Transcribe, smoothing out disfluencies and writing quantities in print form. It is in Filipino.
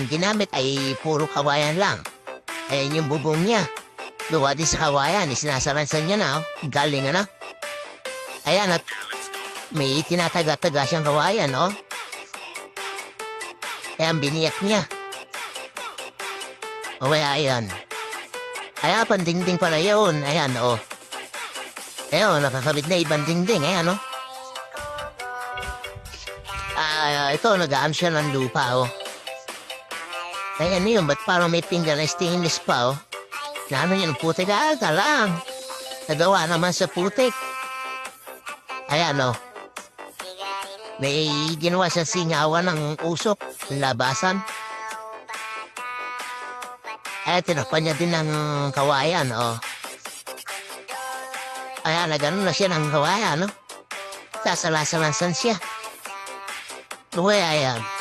ang ginamit ay puro kawayan lang. Ayan yung bubong niya. Gawa din sa kawayan, isinasaransan niya na, oh. Galing na. Ayan, at may tinataga-taga siyang kawayan, oh. Ayan, biniyak niya. O kaya, ayan. Kaya, pandingding pala yun. Ayan, oh. Ayan, nakakabit na ibang dingding. Ayan, oh. Ito, nag-aam siya ng lupa, oh. Ayan yun, ba't parang may pinggan na stainless pa, oh. Na ano yun, putik, lang. Nagawa naman sa putik. Ayan, oh. May ginawa siyang singawan ng usok, labasan. Tinakpan niya din ng kawayan, oh. Ayan, nagano na siya ng kawayan, no? Sasalasalansan siya. Ayan.